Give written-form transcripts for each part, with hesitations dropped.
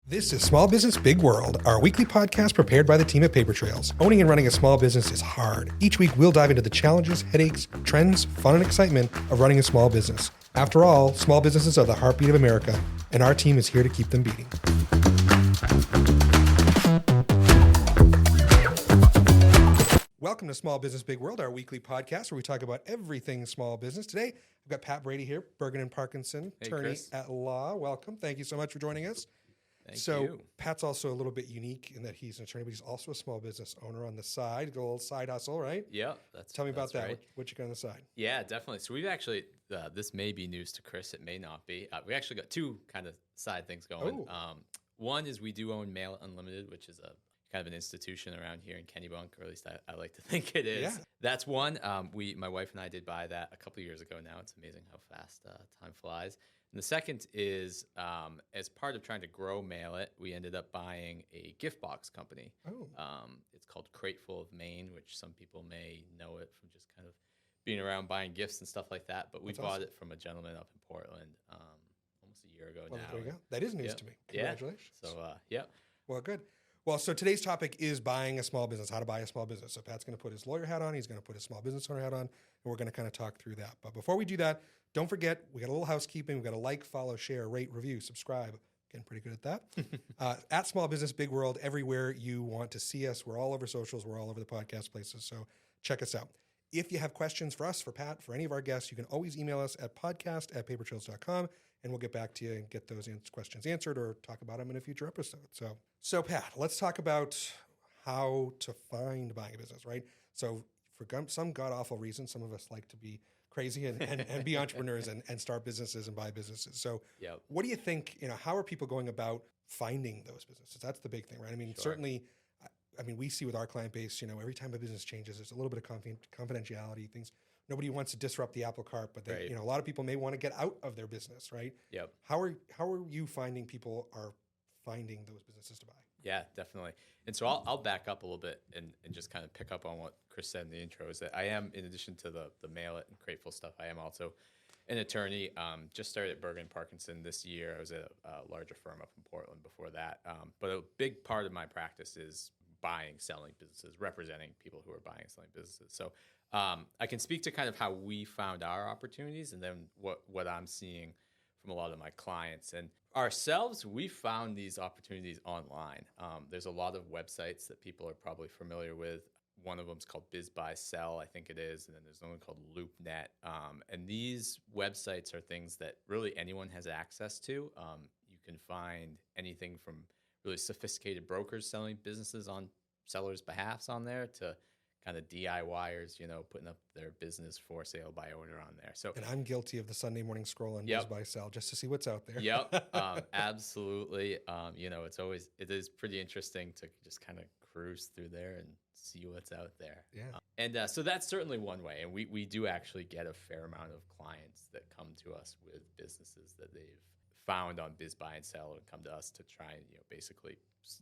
This is Small Business Big World, our weekly podcast prepared by the team at Paper Trails. Owning and running a small business is hard. Each week, we'll dive into the challenges, headaches, trends, fun, and excitement of running a small business. After all, small businesses are the heartbeat of America, and our team is here to keep them beating. Welcome to Small Business Big World, our weekly podcast where we talk about everything small business. Today, I've got Pat Brady here, Bergen & Parkinson, attorney at law. Welcome. Thank you so much for joining us. Thank you. Pat's also a little bit unique in that he's an attorney, but he's also a small business owner on the side, a little side hustle, right? Yeah, Tell me about that. Right. What you got on the side? Yeah, definitely. So we've actually, this may be news to Chris, it may not be. We actually got two kind of side things going. One is we do own Mail Unlimited, which is a kind of an institution around here in Kennebunk, or at least I like to think it is. Yeah. That's one. My wife and I did buy that a couple of years ago now. It's amazing how fast time flies. And the second is, as part of trying to grow Mail It, we ended up buying a gift box company. It's called Crateful of Maine, which some people may know it from just kind of being around buying gifts and stuff like that. But we bought it from a gentleman up in Portland almost a year ago now. There you go. That is news to me. Congratulations. Yeah. So, yeah. Well, good. Well, so today's topic is buying a small business, how to buy a small business. So Pat's going to put his lawyer hat on. He's going to put his small business owner hat on, and we're going to kind of talk through that. But before we do that, don't forget, we got a little housekeeping. We've got to like, follow, share, rate, review, subscribe. Getting pretty good at that. At Small Business Big World, everywhere you want to see us. We're all over socials. We're all over the podcast places. So check us out. If you have questions for us, for Pat, for any of our guests, you can always email us at podcast@papertrails.com, and we'll get back to you and get those questions answered or talk about them in a future episode. So Pat, let's talk about how to find buying a business, right? So for some god-awful reason, some of us like to be crazy and be entrepreneurs and start businesses and buy businesses. So what do you think, how are people going about finding those businesses? That's the big thing, right? I mean, certainly, we see with our client base, every time a business changes, there's a little bit of confidentiality, things. Nobody wants to disrupt the apple cart, but they, a lot of people may want to get out of their business, right? Yep. How are you finding people are finding those businesses to buy? Yeah, definitely. And so I'll back up a little bit and just kind of pick up on what Chris said in the intro, is that I am, in addition to the Mail It and Crateful stuff, I am also an attorney. Just started at Bergen & Parkinson this year. I was at a larger firm up in Portland before that. But a big part of my practice is buying, selling businesses, representing people who are buying and selling businesses. So I can speak to kind of how we found our opportunities and then what I'm seeing from a lot of my clients. And ourselves, we found these opportunities online. There's a lot of websites that people are probably familiar with. One of them is called Biz Buy Sell, I think it is, and then there's another called LoopNet. And these websites are things that really anyone has access to. You can find anything from really sophisticated brokers selling businesses on sellers' behalfs on there to kind of DIYers, putting up their business for sale by owner on there. So, and I'm guilty of the Sunday morning scroll on Biz Buy Sell just to see what's out there. Yep, absolutely. It is pretty interesting to just kind of cruise through there and see what's out there. Yeah. And so that's certainly one way. And we do actually get a fair amount of clients that come to us with businesses that they've found on Biz Buy and Sell and come to us to try and basically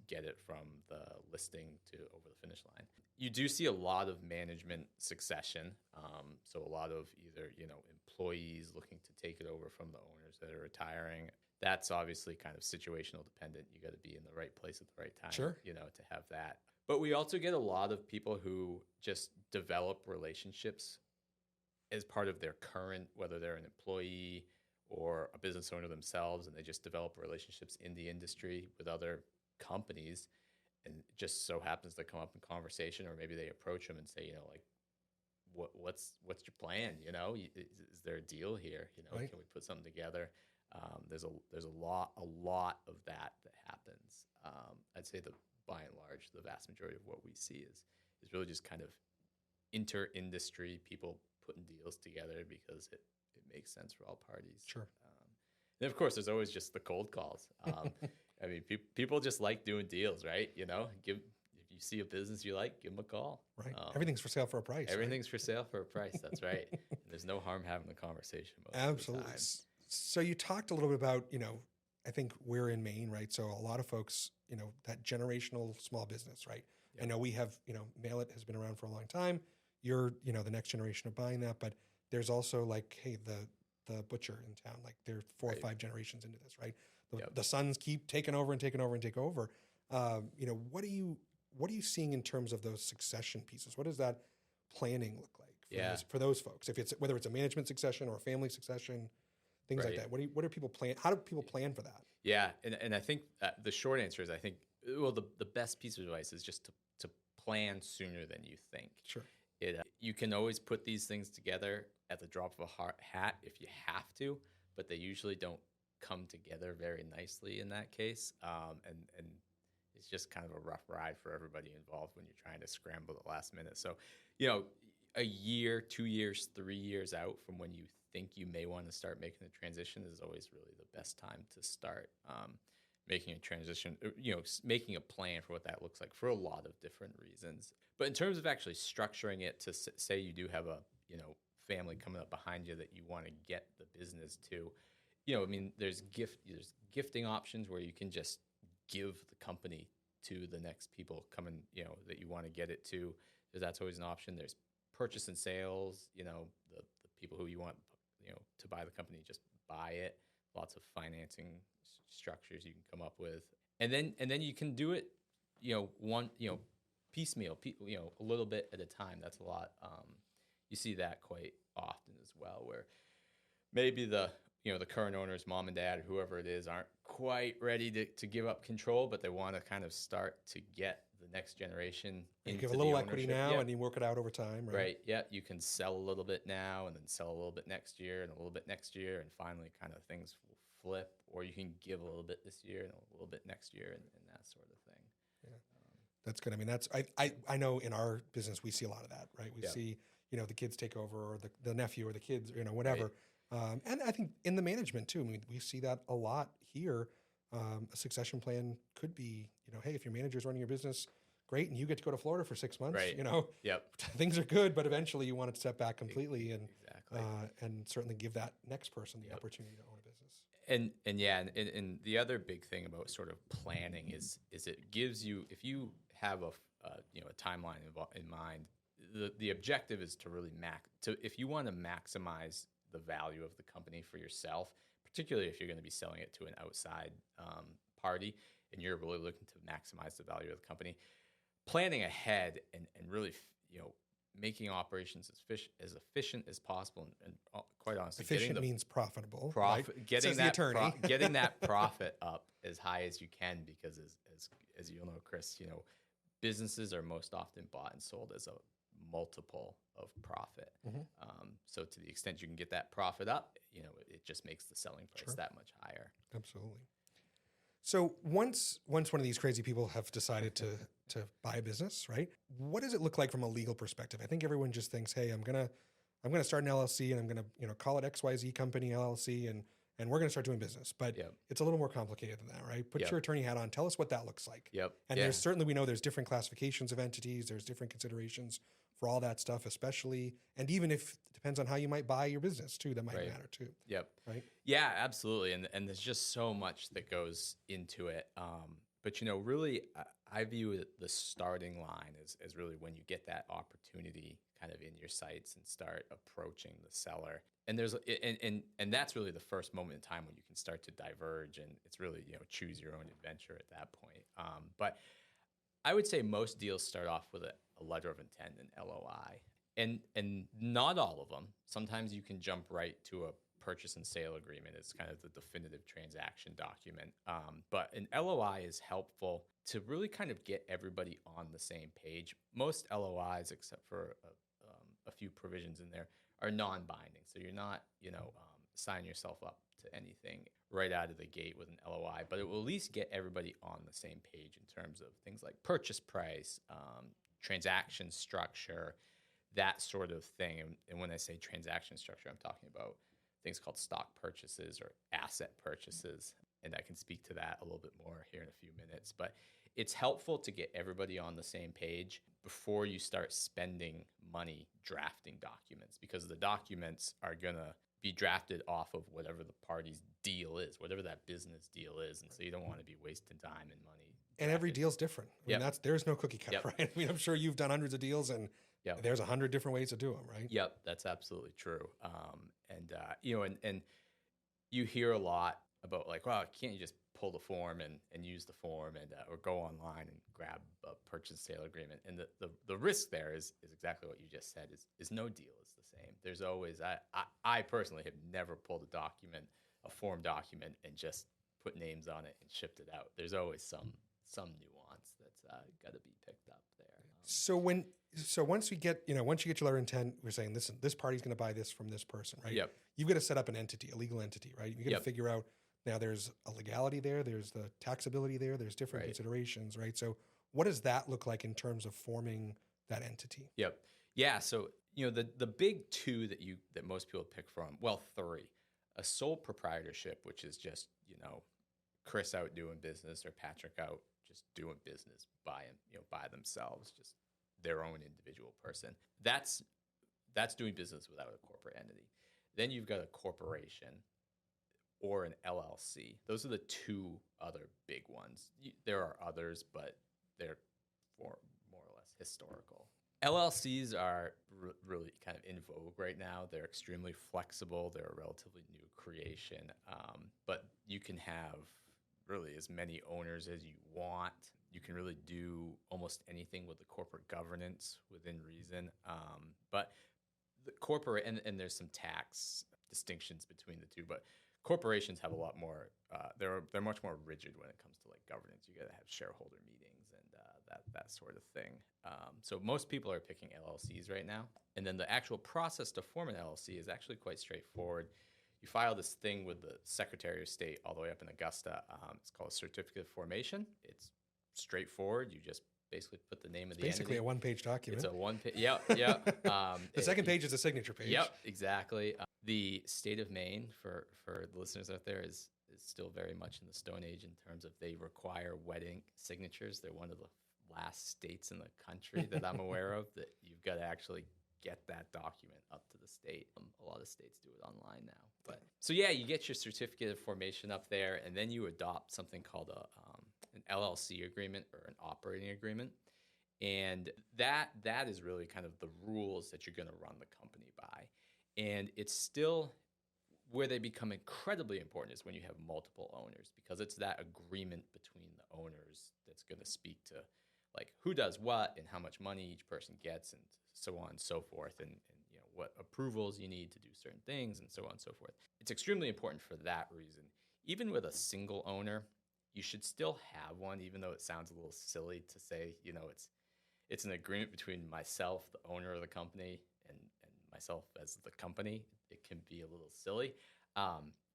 get it from the listing to over the finish line. You do see a lot of management succession. So a lot of either, employees looking to take it over from the owners that are retiring. That's obviously kind of situational dependent. You got to be in the right place at the right time, to have that. But we also get a lot of people who just develop relationships as part of their current, whether they're an employee or a business owner themselves, and they just develop relationships in the industry with other companies, and it just so happens to come up in conversation, or maybe they approach them and say, what's your plan? Is there a deal here? Right. Can we put something together? There's a lot of that happens. I'd say by and large, the vast majority of what we see is really just kind of inter-industry people putting deals together because it makes sense for all parties. Sure. And of course, there's always just the cold calls. People just like doing deals, right? If you see a business you like, give them a call. Right. Everything's for sale for a price. Everything's for sale for a price. That's right. And there's no harm having the conversation. Absolutely. So you talked a little bit about, I think we're in Maine, right? So a lot of folks, that generational small business, right? Yep. I know we have, Mail It has been around for a long time. You're, the next generation of buying that, but there's also like, hey, the butcher in town, like they're 4 or 5 generations into this, right? the sons keep taking over and taking over and take over. What are you seeing in terms of those succession pieces? What does that planning look like for those folks? If it's whether it's a management succession or a family succession, things like that. What do people plan? How do people plan for that? Yeah, and I think the short answer is the best piece of advice is just to plan sooner than you think. Sure. You can always put these things together at the drop of a hat if you have to, but they usually don't come together very nicely in that case. And it's just kind of a rough ride for everybody involved when you're trying to scramble at the last minute. So, a year, 2 years, 3 years out from when you think you may want to start making the transition is always really the best time to start making a transition, making a plan for what that looks like for a lot of different reasons. But in terms of actually structuring it to say you do have a, family coming up behind you that you want to get the business to, there's gifting options where you can just give the company to the next people coming, that you want to get it to. That's always an option. There's purchase and sales, the people who you want, to buy the company, just buy it. Lots of financing structures you can come up with. And then you can do it, piecemeal, a little bit at a time. That's a lot. You see that quite often as well, where maybe the current owners, mom and dad, whoever it is, aren't quite ready to give up control, but they want to kind of start to get the next generation into give a little the equity now, and you work it out over time, right? Right. Yeah. You can sell a little bit now, and then sell a little bit next year, and a little bit next year, and finally, kind of things will flip. Or you can give a little bit this year and a little bit next year, and that sort of thing. Yeah, that's good. I mean, I know in our business we see a lot of that, right? We see the kids take over, or the nephew, or the kids, whatever. Right. And I think in the management too. I mean, we see that a lot here. A succession plan could be, hey, if your manager's running your business, great, and you get to go to Florida for 6 months. Right. Yep. Things are good, but eventually you want to step back completely exactly. And certainly give that next person the opportunity to own a business. And the other big thing about sort of planning is it gives you, if you have a timeline in mind, the objective is to really if you want to maximize the value of the company for yourself, particularly if you're going to be selling it to an outside party and you're really looking to maximize the value of the company, planning ahead and really making operations as efficient as possible, and quite honestly, efficient means profitable. Right? Getting that attorney. Getting that profit up as high as you can, because as you'll know, Chris, businesses are most often bought and sold as a multiple of profit. Mm-hmm. So to the extent you can get that profit up, it just makes the selling price that much higher. Absolutely. So once one of these crazy people have decided to buy a business, right? What does it look like from a legal perspective? I think everyone just thinks, hey, I'm gonna start an LLC, and I'm gonna call it XYZ Company LLC, and we're gonna start doing business. But it's a little more complicated than that, right? Put your attorney hat on. Tell us what that looks like. Yep. And there's certainly, we know there's different classifications of entities. There's different considerations for all that stuff, especially, and even if it depends on how you might buy your business too, that might matter too. Yep. Right. Yeah, absolutely. And there's just so much that goes into it. But really, I view the starting line as really when you get that opportunity kind of in your sights and start approaching the seller. And there's and that's really the first moment in time when you can start to diverge, and it's really choose your own adventure at that point. But I would say most deals start off with a letter of intent, an LOI, and not all of them. Sometimes you can jump right to a purchase and sale agreement. It's kind of the definitive transaction document. But an LOI is helpful to really kind of get everybody on the same page. Most LOIs, except for a few provisions in there, are non-binding. So you're not, signing yourself up to anything right out of the gate with an LOI, but it will at least get everybody on the same page in terms of things like purchase price, transaction structure, that sort of thing. And when I say transaction structure, I'm talking about things called stock purchases or asset purchases. And I can speak to that a little bit more here in a few minutes. But it's helpful to get everybody on the same page before you start spending money drafting documents, because the documents are going to be drafted off of whatever the party's deal is, whatever that business deal is. And so you don't want to be wasting time and money. And every deal's different. I mean, there's no cookie cutter, right? I mean, I'm sure you've done hundreds of deals, and there's 100 different ways to do them, right? Yep, that's absolutely true. And you hear a lot about like, well, can't you just pull the form and use the form and or go online and grab a purchase sale agreement? And the risk there is exactly what you just said, is no deal is the same. There's always, I personally have never pulled a form document and just put names on it and shipped it out. There's always some nuance that's got to be picked up there. Once you get your letter of intent, we're saying this party's going to buy this from this person, right? Yep. You've got to set up an entity, a legal entity, right? You got to Yep. figure out, now there's a legality there, there's the taxability there's different Right. considerations, right? So what does that look like in terms of forming that entity? Yep. Yeah. So, the big two that most people pick from, well, three: a sole proprietorship, which is just, Chris out doing business or Patrick out just doing business by themselves, just their own individual person. That's doing business without a corporate entity. Then you've got a corporation or an LLC. Those are the two other big ones. There are others, but they're more or less historical. LLCs are really kind of in vogue right now. They're extremely flexible. They're a relatively new creation, but you can have really as many owners as you want. You can really do almost anything with the corporate governance within reason. But the corporate, and there's some tax distinctions between the two, but corporations have a lot more, they're much more rigid when it comes to like governance. You got to have shareholder meetings and that sort of thing. So most people are picking LLCs right now. And then the actual process to form an LLC is actually quite straightforward. You file this thing with the Secretary of State all the way up in Augusta. It's called a certificate of formation. It's straightforward. You just basically put the name of the Basically entity. a one-page document. It's a one-page. Yeah. The second page is a signature page. Yep, exactly. The state of Maine, for the listeners out there, is still very much in the Stone Age in terms of they require wedding signatures. They're one of the last states in the country that I'm aware of that you've got to actually get that document up to the state. A lot of states do it online now. But so yeah, you get your certificate of formation up there, and then you adopt something called an LLC agreement or an operating agreement. And that is really kind of the rules that you're going to run the company by. And it's still where they become incredibly important is when you have multiple owners, because it's that agreement between the owners that's going to speak to like who does what and how much money each person gets and so on and so forth, and what approvals you need to do certain things and so on and so forth. It's extremely important for that reason. Even with a single owner, you should still have one, even though it sounds a little silly to say, it's an agreement between myself, the owner of the company, and myself as the company. It can be a little silly,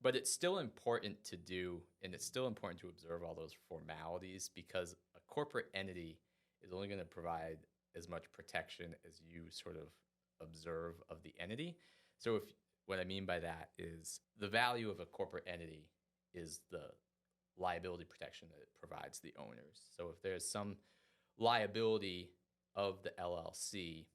but it's still important to do, and it's still important to observe all those formalities, because a corporate entity is only going to provide as much protection as you sort of observe of the entity. So what I mean by that is the value of a corporate entity is the liability protection that it provides the owners. So if there's some liability of the LLC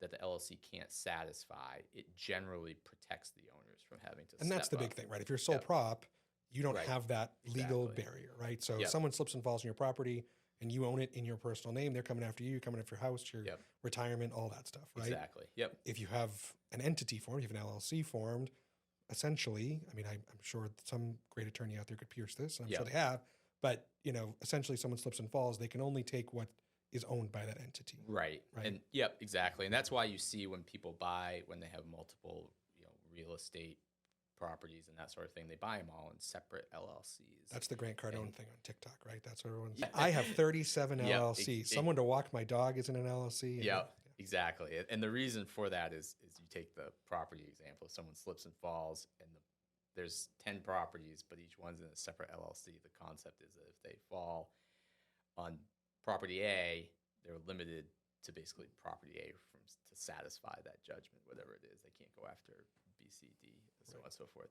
that the LLC can't satisfy, it generally protects the owners from having to. And that's the big thing, right? If you're sole prop, you don't have that legal barrier, right? So if someone slips and falls on your property and you own it in your personal name, they're coming after you, coming after your house, your retirement, all that stuff, right? Exactly. Yep. If you have an entity formed, you have an LLC formed, essentially, I mean, I'm sure some great attorney out there could pierce this, and I'm sure they have, but, essentially someone slips and falls, they can only take what is owned by that entity. Right. And exactly. And that's why you see when people buy, when they have multiple, real estate properties and that sort of thing, they buy them all in separate LLCs. That's the Grant Cardone thing on TikTok, right? That's what everyone's. I have 37 LLCs. Someone to walk my dog is in an LLC. Exactly. And the reason for that is you take the property example. If someone slips and falls and there's 10 properties, but each one's in a separate LLC, the concept is that if they fall on property A, they're limited to basically property A to satisfy that judgment, whatever it is. They can't go after B, C, D, and so on and so forth.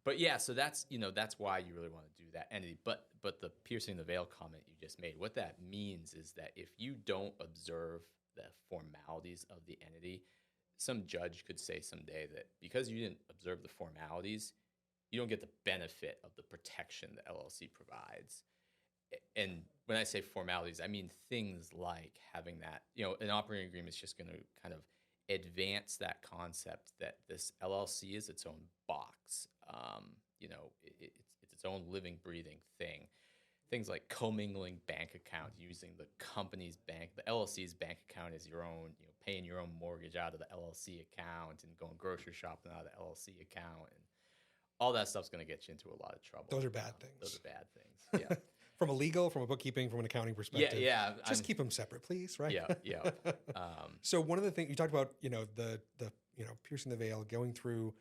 But yeah, so that's why you really want to do that entity. But the piercing the veil comment you just made, what that means is that if you don't observe the formalities of the entity, some judge could say someday that because you didn't observe the formalities, you don't get the benefit of the protection the LLC provides. And when I say formalities, I mean things like having that, an operating agreement is just going to kind of advance that concept that this LLC is its own box. it's its own living, breathing thing. Things like commingling bank accounts, using the company's bank, the LLC's bank account as your own, paying your own mortgage out of the LLC account and going grocery shopping out of the LLC account, and all that stuff's going to get you into a lot of trouble. Those are bad things. Those are bad things. Yeah. From a legal, from a bookkeeping, from an accounting perspective. Yeah. Just keep them separate, please. Right. Yeah. So one of the things you talked about, the piercing the veil, going through,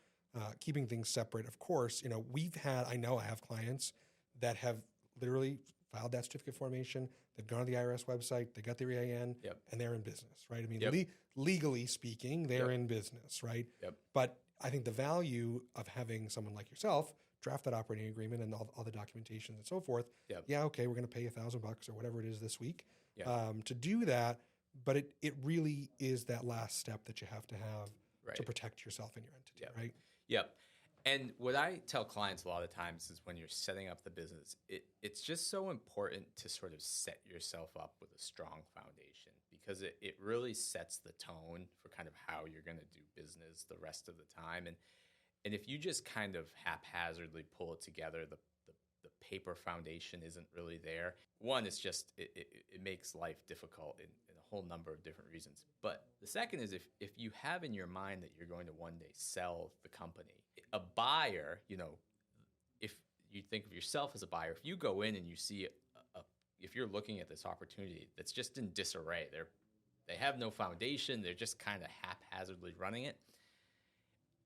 keeping things separate. Of course, I have clients that have literally filed that certificate formation. They've gone to the IRS website, they got their EIN, and they're in business, right? I mean, legally speaking, they're in business, right? Yep. But I think the value of having someone like yourself draft that operating agreement and all the documentation and so forth. Yep. Yeah, okay, we're going to pay $1,000 or whatever it is this week Yep. to do that. But it really is that last step that you have to have Right. to protect yourself and your entity, right? Yep. And what I tell clients a lot of times is when you're setting up the business, it's just so important to sort of set yourself up with a strong foundation, because it really sets the tone for kind of how you're going to do business the rest of the time. And if you just kind of haphazardly pull it together, the paper foundation isn't really there. One, it's just, it makes life difficult in a whole number of different reasons. But the second is if you have in your mind that you're going to one day sell the company, a buyer, if you think of yourself as a buyer, if you go in and you see if you're looking at this opportunity that's just in disarray, they have no foundation, they're just kind of haphazardly running it.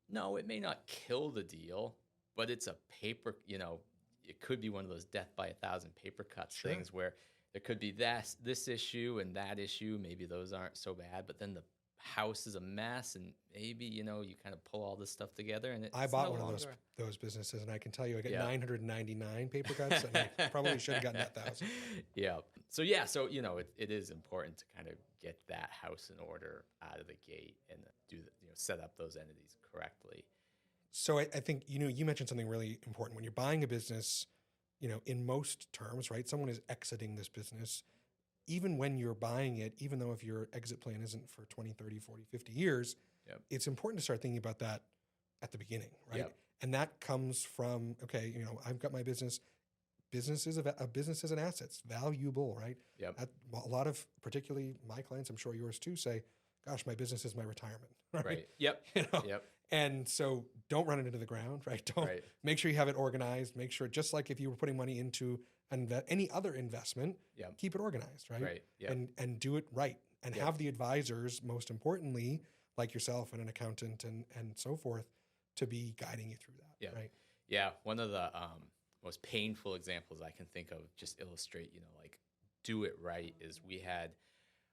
No, it may not kill the deal, but it's a paper, it could be one of those death by 1,000 paper cuts things where there could be this issue and that issue. Maybe those aren't so bad, but then the house is a mess, and maybe, you kind of pull all this stuff together. And I bought one of those businesses, and I can tell you I got 999 paper cuts, and I probably should have gotten that 1,000. Yeah. So it is important to kind of get that house in order out of the gate and set up those entities correctly. So I think, you mentioned something really important. When you're buying a business, in most terms, right, someone is exiting this business. Even when you're buying it, even though if your exit plan isn't for 20, 30, 40, 50 years, it's important to start thinking about that at the beginning, right? Yep. And that comes from, okay, I've got my business. Business is a business is an asset. It's valuable, right? Yep. A lot of, particularly my clients, I'm sure yours too, say, gosh, my business is my retirement, right? Yep. Yep. And so don't run it into the ground, right? Make sure you have it organized. Make sure, just like if you were putting money into any other investment, keep it organized, right? Right. Yep. And do it right. And have the advisors, most importantly, like yourself and an accountant and so forth, to be guiding you through that, right? Yeah. One of the most painful examples I can think of, just illustrate, do it right, is we had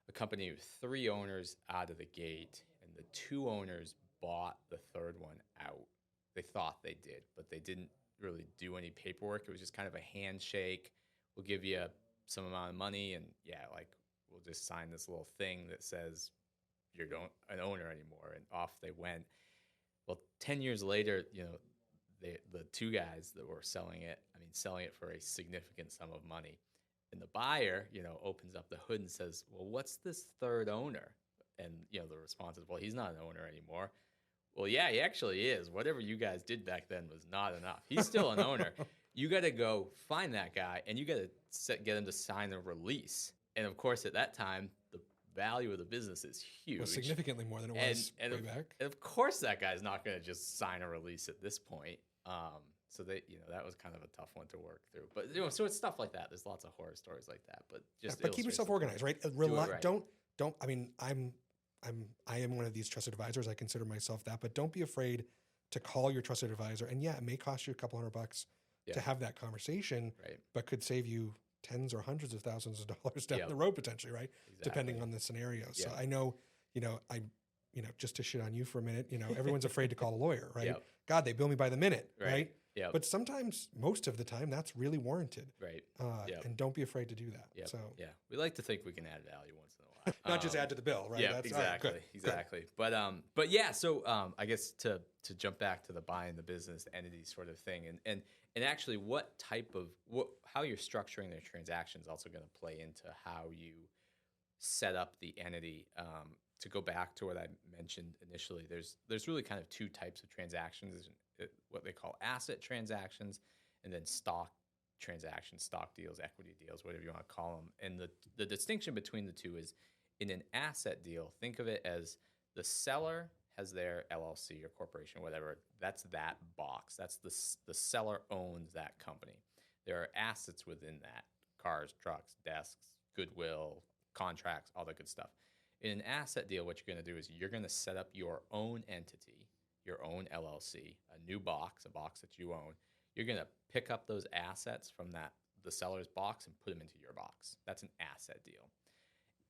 a company with 3 owners out of the gate, and the 2 owners bought the 3rd one out. They thought they did, but they didn't really do any paperwork. It was just kind of a handshake. We'll give you some amount of money, and we'll just sign this little thing that says you're an owner anymore, and off they went. Well, 10 years later, the 2 guys that were selling it for a significant sum of money. And the buyer, opens up the hood and says, well, what's this 3rd owner? And, the response is, well, he's not an owner anymore. Well, yeah, he actually is. Whatever you guys did back then was not enough. He's still an owner. You got to go find that guy, and you got to get him to sign a release. And, of course, at that time, the value of the business is huge. Well, significantly more than it was way back. And, of course, that guy's not going to just sign a release at this point. So that was kind of a tough one to work through. But so it's stuff like that. There's lots of horror stories like that. But but keep yourself organized, right? Don't. I mean, I am one of these trusted advisors. I consider myself that. But don't be afraid to call your trusted advisor. And it may cost you a couple $100 to have that conversation, but could save you tens or hundreds of thousands of dollars down the road potentially, right? Exactly. Depending on the scenario. So I know, just to shit on you for a minute, everyone's afraid to call a lawyer, right? God, they bill me by the minute, right? But sometimes, most of the time, that's really warranted. Right. And don't be afraid to do that. So we like to think we can add value once in a while. Not just add to the bill, right? Yeah, exactly. Good. Exactly. Good. But yeah, so I guess to jump back to the buying the business entity sort of thing, and actually how you're structuring their transactions also going to play into how you set up the entity to go back to what I mentioned initially, there's really kind of two types of transactions: what they call asset transactions, and then stock transactions, stock deals, equity deals, whatever you want to call them. And the distinction between the two is, in an asset deal, think of it as the seller has their LLC or corporation, whatever. That's that box. That's the seller owns that company. There are assets within that: cars, trucks, desks, goodwill, contracts, all that good stuff. In an asset deal, what you're going to do is you're going to set up your own entity, your own LLC, a new box, a box that you own. You're going to pick up those assets from the seller's box and put them into your box. That's an asset deal.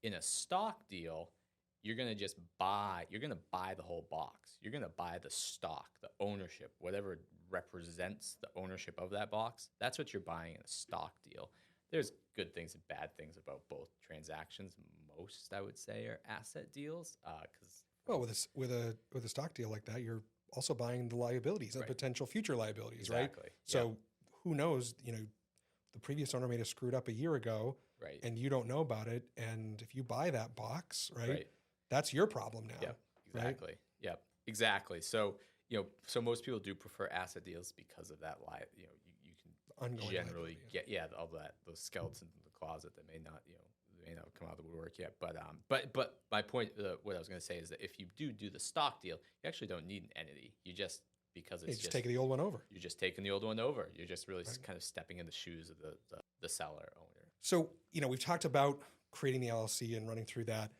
In a stock deal, you're going to buy the whole box. You're going to buy the stock, the ownership, whatever represents the ownership of that box. That's what you're buying in a stock deal. There's good things and bad things about both transactions. Most, I would say, are asset deals. With a stock deal like that, you're also buying the liabilities and potential future liabilities, exactly. Right? So who knows? The previous owner may have screwed up a year ago, right? And you don't know about it. And if you buy that box, right, that's your problem now. Yep, exactly. Right? Yep, exactly. So so most people do prefer asset deals because of that. You can ongoing generally get all those skeletons in the closet that may not come out of the woodwork yet. But my point, what I was going to say is that if you do the stock deal, you actually don't need an entity. You just because it's just taking the old one over. You're just taking the old one over. You're just really kind of stepping in the shoes of the seller owner. So we've talked about creating the LLC and running through that.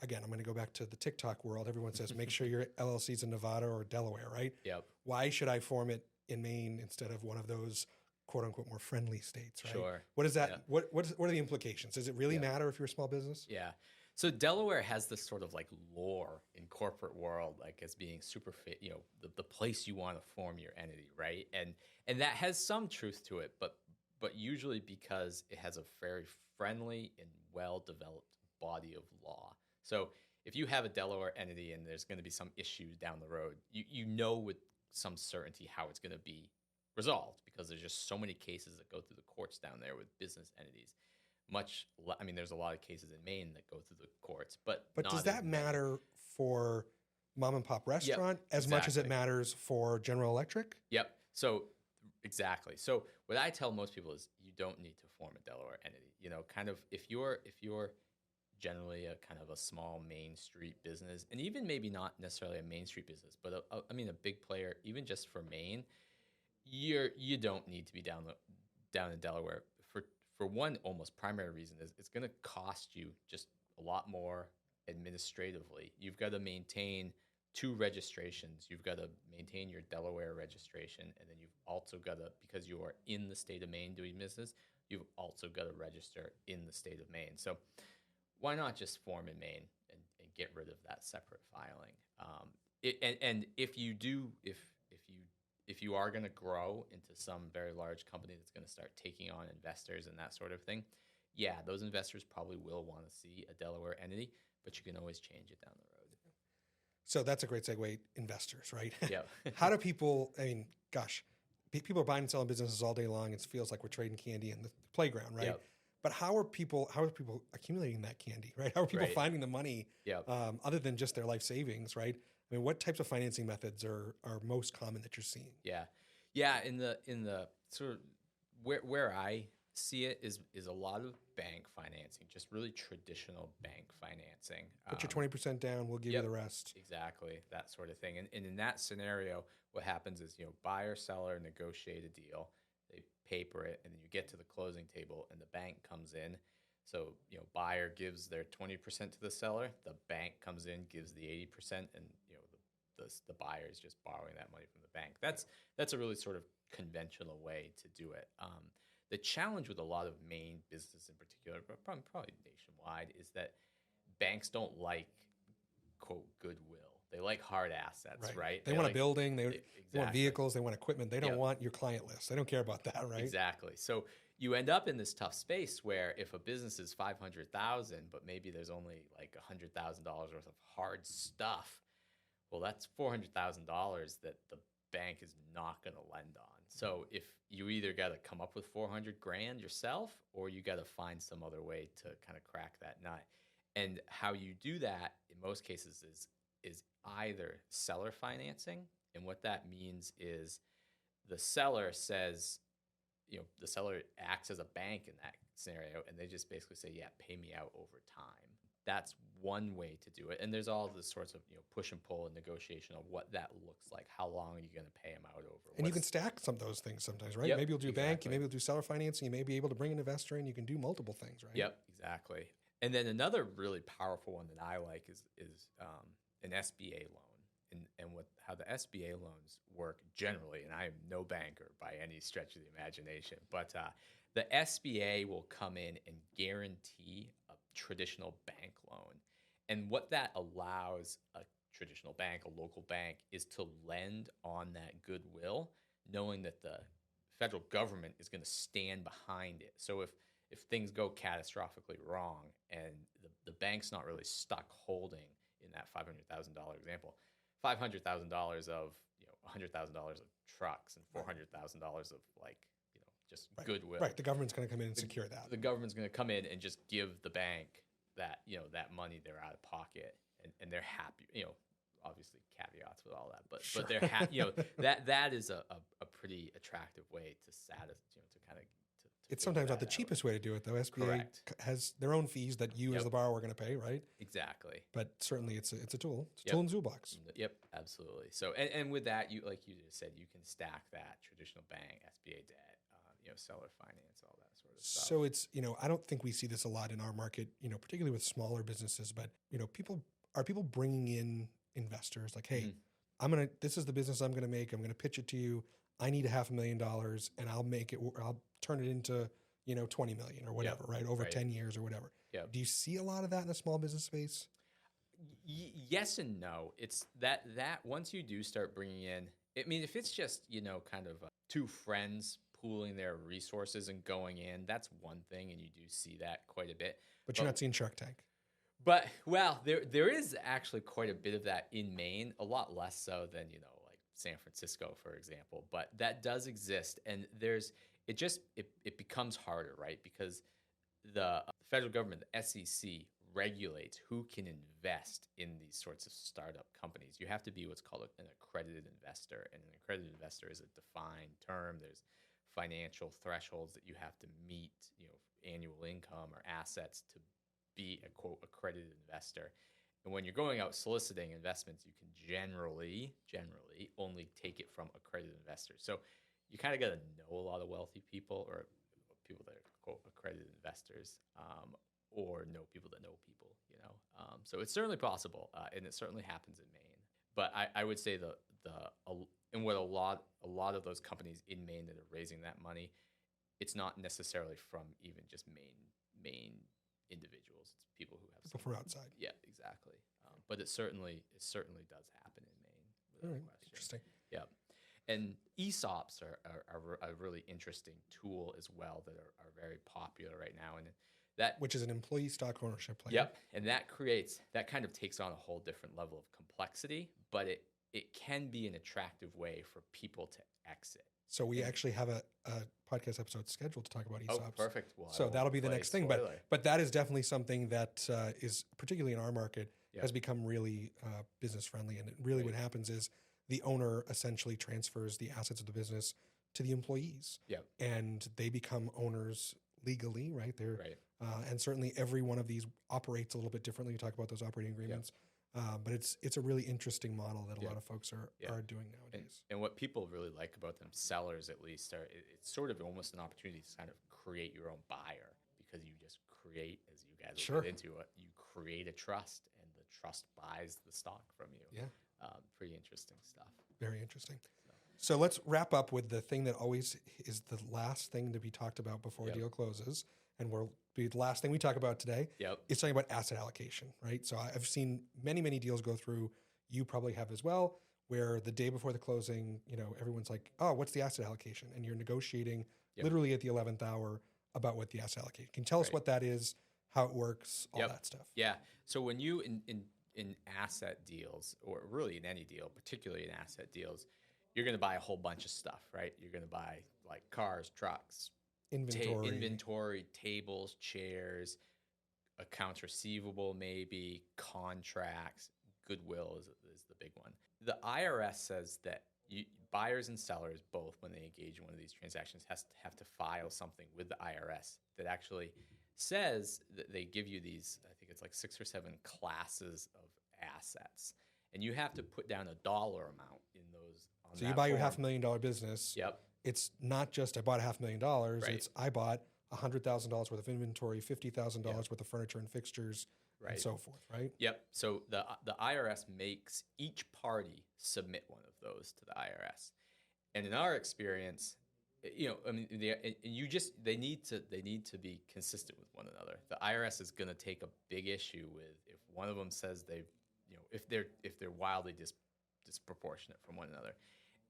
Again, I'm going to go back to the TikTok world. Everyone says make sure your LLC's in Nevada or Delaware, right? Yep. Why should I form it in Maine instead of one of those quote unquote more friendly states, right? Sure. What is that? Yeah. What are the implications? Does it really matter if you're a small business? Yeah. So Delaware has this sort of like lore in corporate world, like as being super fit, the place you want to form your entity, right? And that has some truth to it, but usually because it has a very friendly and well-developed body of law. So if you have a Delaware entity and there's going to be some issues down the road, you know with some certainty how it's going to be resolved, because there's just so many cases that go through the courts down there with business entities. There's a lot of cases in Maine that go through the courts, but does that matter for mom and pop restaurant as much as it matters for General Electric? Yep. So exactly. So what I tell most people is you don't need to form a Delaware entity. Kind of if you're generally a kind of a small Main Street business, and even maybe not necessarily a Main Street business, but a big player, even just for Maine, you don't need to be down in Delaware for one almost primary reason is it's going to cost you just a lot more administratively. You've got to maintain 2 registrations. You've got to maintain your Delaware registration, and then you've also got to, because you are in the state of Maine doing business, you've also got to register in the state of Maine. So why not just form in Maine and get rid of that separate filing? And if you are going to grow into some very large company that's going to start taking on investors and that sort of thing, those investors probably will want to see a Delaware entity, but you can always change it down the road. So that's a great segue, investors, right? Yeah. How do people, people are buying and selling businesses all day long. It feels like we're trading candy in the playground, right? Yep. But how are people accumulating that candy, right? How are people finding the money other than just their life savings, right? What types of financing methods are most common that you're seeing? Yeah. In the sort of where I see it is a lot of bank financing, just really traditional bank financing. Put your 20% down, we'll give you the rest. Exactly, that sort of thing. And in that scenario, what happens is buyer seller negotiate a deal, they paper it, and then you get to the closing table, and the bank comes in. So buyer gives their 20% to the seller, the bank comes in, gives the 80%, and the buyer is just borrowing that money from the bank. That's a really sort of conventional way to do it. The challenge with a lot of Maine businesses in particular, but probably nationwide, is that banks don't like, quote, goodwill. They like hard assets, right? They want a building, they want vehicles, they want equipment. They don't want your client list. They don't care about that, right? Exactly. So you end up in this tough space where if a business is $500,000, but maybe there's only like $100,000 worth of hard stuff, well, that's $400,000 that the bank is not going to lend on. So if you either got to come up with $400,000 yourself, or you got to find some other way to kind of crack that nut. And how you do that in most cases is either seller financing, and what that means is the seller says, the seller acts as a bank in that scenario, and they just basically say, yeah, pay me out over time. That's one way to do it. And there's all the sorts of, push and pull and negotiation of what that looks like. How long are you going to pay them out over? And you can stack some of those things sometimes, right? Yep, Maybe you'll do bank, exactly. maybe you'll do seller financing, you may be able to bring an investor in, you can do multiple things, right? Yep, exactly. And then another really powerful one that I like is an SBA loan. And how the SBA loans work generally, and I am no banker by any stretch of the imagination, but the SBA will come in and guarantee a traditional bank loan. And what that allows a traditional bank, a local bank, is to lend on that goodwill, knowing that the federal government is going to stand behind it. So if things go catastrophically wrong and the bank's not really stuck holding in that $500,000 example, $500,000 of $100,000 of trucks and $400,000 of just goodwill. Right, the government's going to come in and secure that. The government's going to come in and just give the bank that that money they're out of pocket, and they're happy. Obviously caveats with all that, but Sure. but they're happy. that is a pretty attractive way to satisfy to kind of. It's sometimes not the cheapest way to do it, though. SBA Correct. has their own fees that you as the borrower are going to pay, right? Exactly. But certainly it's a tool. It's a tool in the toolbox. Yep, absolutely. So, and with that, like you just said, you can stack that traditional bank, SBA debt, seller finance, all that sort of stuff. So it's, I don't think we see this a lot in our market, particularly with smaller businesses, but, people bringing in investors like, hey, this is the business I'm going to make. I'm going to pitch it to you. I need $500,000 and I'll turn it into, 20 million or whatever, right? Over 10 years or whatever. Yeah. Do you see a lot of that in the small business space? Yes and no. It's that once you do start bringing in, I mean, if it's just, kind of two friends pooling their resources and going in, that's one thing. And you do see that quite a bit. But you're not seeing Shark Tank. But, well, there is actually quite a bit of that in Maine, a lot less so than, like San Francisco, for example. But that does exist. And it becomes harder, right? Because the federal government, the SEC, regulates who can invest in these sorts of startup companies. You have to be what's called an accredited investor. And an accredited investor is a defined term. There's financial thresholds that you have to meet, annual income or assets to be a quote accredited investor. And when you're going out soliciting investments, you can generally only take it from accredited investors. So you kind of got to know a lot of wealthy people or people that are quote accredited investors, or know people that know people. So it's certainly possible, and it certainly happens in Maine. But I would say and what a lot of those companies in Maine that are raising that money, it's not necessarily from even just Maine individuals. It's people who have From outside. Yeah, exactly. But it certainly does happen in Maine. All right, interesting. Yeah, and ESOPs are a really interesting tool as well that are very popular right now, and which is an employee stock ownership plan. Yep, and that kind of takes on a whole different level of complexity, but it can be an attractive way for people to exit. So we actually have a podcast episode scheduled to talk about ESOPs. Oh, perfect. Well, so that'll be the next thing. But that is definitely something that is, particularly in our market, has become really business friendly. And really what happens is the owner essentially transfers the assets of the business to the employees. Yep. And they become owners legally, right? Right. And certainly every one of these operates a little bit differently. You talk about those operating agreements. But it's a really interesting model that a lot of folks are doing nowadays. And what people really like about them, sellers at least, it's sort of almost an opportunity to kind of create your own buyer, because you just create, as you guys will get into it, you create a trust, and the trust buys the stock from you. Yeah. Pretty interesting stuff. Very interesting. So let's wrap up with the thing that always is the last thing to be talked about before a deal closes, and will be the last thing we talk about today. Is talking about asset allocation, right? So I've seen many, many deals go through. You probably have as well, where the day before the closing, everyone's like, "Oh, what's the asset allocation?" And you're negotiating literally at the 11th hour about what the asset allocation. Can you tell us what that is, how it works, all that stuff? Yeah. So when you in asset deals, or really in any deal, particularly in asset deals, you're going to buy a whole bunch of stuff, right? You're going to buy like cars, trucks, inventory, tables, chairs, accounts receivable, maybe contracts, goodwill is the big one. The IRS says that buyers and sellers both, when they engage in one of these transactions, have to file something with the IRS that actually says that they give you these, I think it's like 6 or 7 classes of assets, and you have to put down a dollar amount in those. So you buy your $500,000 business. Yep. It's not just I bought $500,000. Right. It's I bought $100,000 worth of inventory, $50,000 worth of furniture and fixtures, and so forth. Right. Yep. So the IRS makes each party submit one of those to the IRS, and in our experience, I mean, they need to be consistent with one another. The IRS is going to take a big issue with if one of them says if they're wildly disproportionate from one another.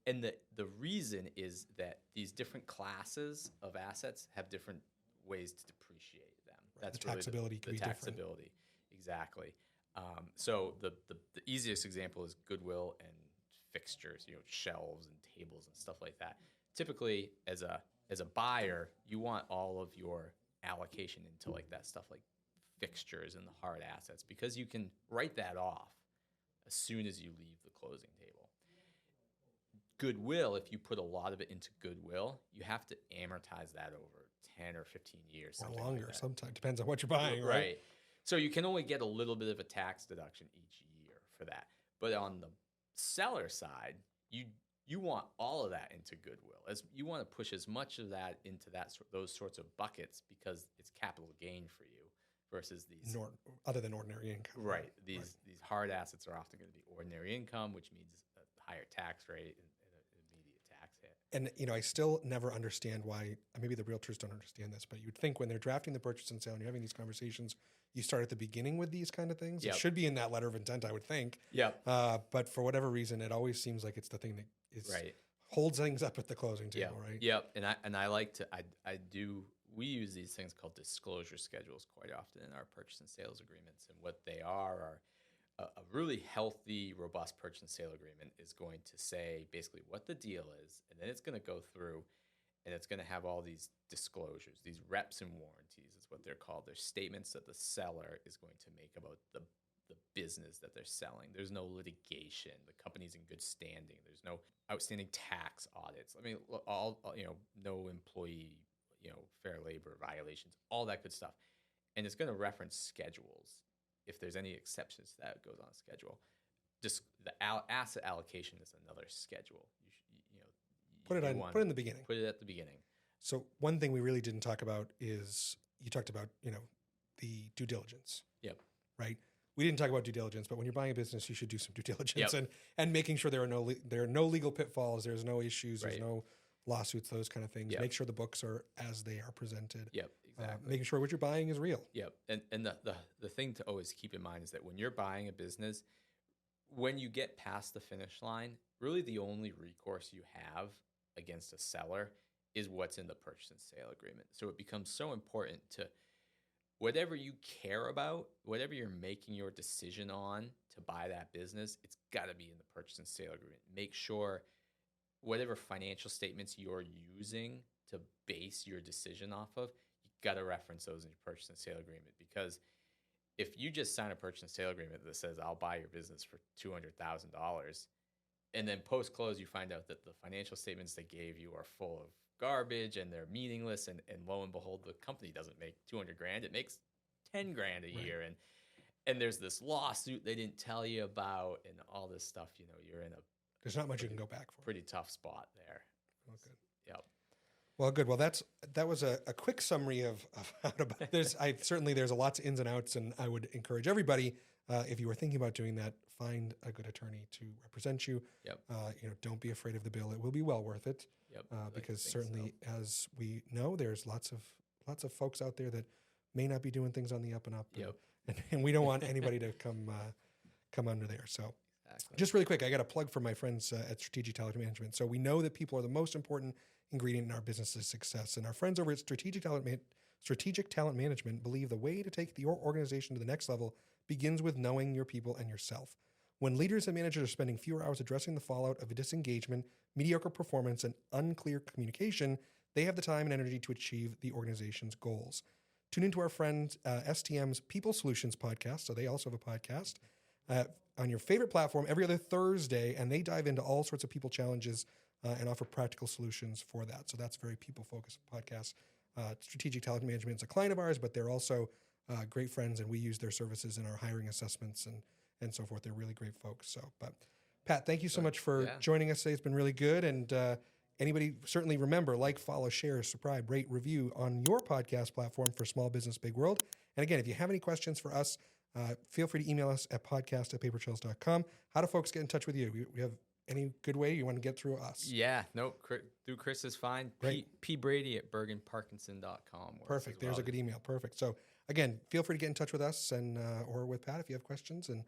And the reason is that these different classes of assets have different ways to depreciate them. That's the taxability can be different. Taxability, exactly. So the easiest example is goodwill and fixtures, shelves and tables and stuff like that. Typically, as a buyer, you want all of your allocation into like that stuff like fixtures and the hard assets because you can write that off as soon as you leave the closing table. Goodwill, if you put a lot of it into goodwill, you have to amortize that over 10 or 15 years. Or longer, like sometimes. Depends on what you're buying, right? So you can only get a little bit of a tax deduction each year for that. But on the seller side, you want all of that into goodwill. As you want to push as much of that into those sorts of buckets because it's capital gain for you versus these other than ordinary income. Right. These hard assets are often going to be ordinary income, which means a higher tax rate and an immediate tax hit. And I still never understand why. Maybe the realtors don't understand this, but you'd think when they're drafting the purchase and sale and you're having these conversations, you start at the beginning with these kind of things. It should be in that letter of intent, I would think. But for whatever reason, it always seems like it's the thing that is holds things up at the closing table, right? Yep. And I like to we use these things called disclosure schedules quite often in our purchase and sales agreements. And what they are a really healthy, robust purchase and sale agreement is going to say basically what the deal is, and then it's going to go through and it's going to have all these disclosures, these reps and warranties is what they're called. They're statements that the seller is going to make about the business that they're selling. There's no litigation. The company's in good standing. There's no outstanding tax audits. I mean, no employee, fair labor violations, all that good stuff. And it's going to reference schedules. If there's any exceptions to that, it goes on a schedule. Just the asset allocation is another schedule. Put it in the beginning. Put it at the beginning. So one thing we really didn't talk about is you talked about the due diligence. Yep. Right. We didn't talk about due diligence, but when you're buying a business, you should do some due diligence and making sure there are no legal pitfalls, there's no issues, there's no lawsuits, those kind of things. Make sure the books are as they are presented. Yep, exactly. Making sure what you're buying is real. Yep. And the thing to always keep in mind is that when you're buying a business, when you get past the finish line, really the only recourse you have against a seller is what's in the purchase and sale agreement. So it becomes so important to whatever you care about, whatever you're making your decision on to buy that business, it's got to be in the purchase and sale agreement. Make sure whatever financial statements you're using to base your decision off of, you got to reference those in your purchase and sale agreement. Because if you just sign a purchase and sale agreement that says, I'll buy your business for $200,000, and then post-close you find out that the financial statements they gave you are full of garbage and they're meaningless, and lo and behold, the company doesn't make $200,000, it makes $10,000 a year, and there's this lawsuit they didn't tell you about and all this stuff. You're in there's not much you can go back for. Pretty tough spot there. Well, good. Yep. Well, good. Well, that was a quick summary of how to buy. There's a lots of ins and outs, and I would encourage everybody, if you were thinking about doing that, find a good attorney to represent you. Yep. Don't be afraid of the bill. It will be well worth it. Yep. Because certainly, as we know, there's lots of folks out there that may not be doing things on the up and up. Yep. And we don't want anybody to come under there. So exactly. Just really quick, I got a plug for my friends at Strategic Talent Management. So we know that people are the most important ingredient in our business's success. And our friends over at Strategic Talent Management believe the way to take your organization to the next level begins with knowing your people and yourself. When leaders and managers are spending fewer hours addressing the fallout of a disengagement, mediocre performance, and unclear communication, they have the time and energy to achieve the organization's goals. tune into our friend STM's People Solutions podcast. So they also have a podcast on your favorite platform every other Thursday, and they dive into all sorts of people challenges and offer practical solutions for that. So that's a very people-focused podcast. Strategic Talent Management is a client of ours, but they're also great friends, and we use their services in our hiring assessments and so forth. They're really great folks. So, but Pat, thank you so much for joining us today. It's been really good. And anybody, certainly remember, like, follow, share, subscribe, rate, review on your podcast platform for Small Business Big World. And again, if you have any questions for us, feel free to email us at podcast@papertrails.com. How do folks get in touch with you? We have any good way you want to get through us? Yeah, no, through Chris is fine. Right. pbrady@bergenparkinson.com. Perfect. There's a good email. Perfect. So again, feel free to get in touch with us and or with Pat if you have questions. And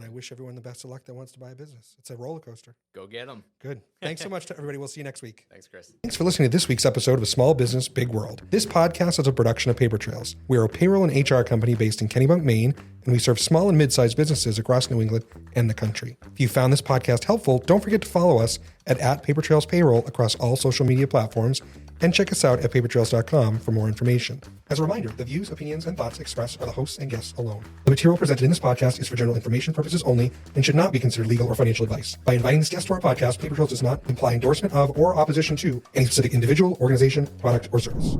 I wish everyone the best of luck that wants to buy a business. It's a roller coaster. Go get them. Good. Thanks so much to everybody. We'll see you next week. Thanks, Chris. Thanks for listening to this week's episode of A Small Business Big World. This podcast is a production of Paper Trails. We are a payroll and HR company based in Kennebunk, Maine, and we serve small and mid-sized businesses across New England and the country. If you found this podcast helpful, don't forget to follow us at Paper Trails Payroll across all social media platforms, and check us out at papertrails.com for more information. As a reminder, the views, opinions, and thoughts expressed are the hosts and guests alone. The material presented in this podcast is for general information purposes only and should not be considered legal or financial advice. By inviting this guest to our podcast, Paper Trails does not imply endorsement of or opposition to any specific individual, organization, product, or service.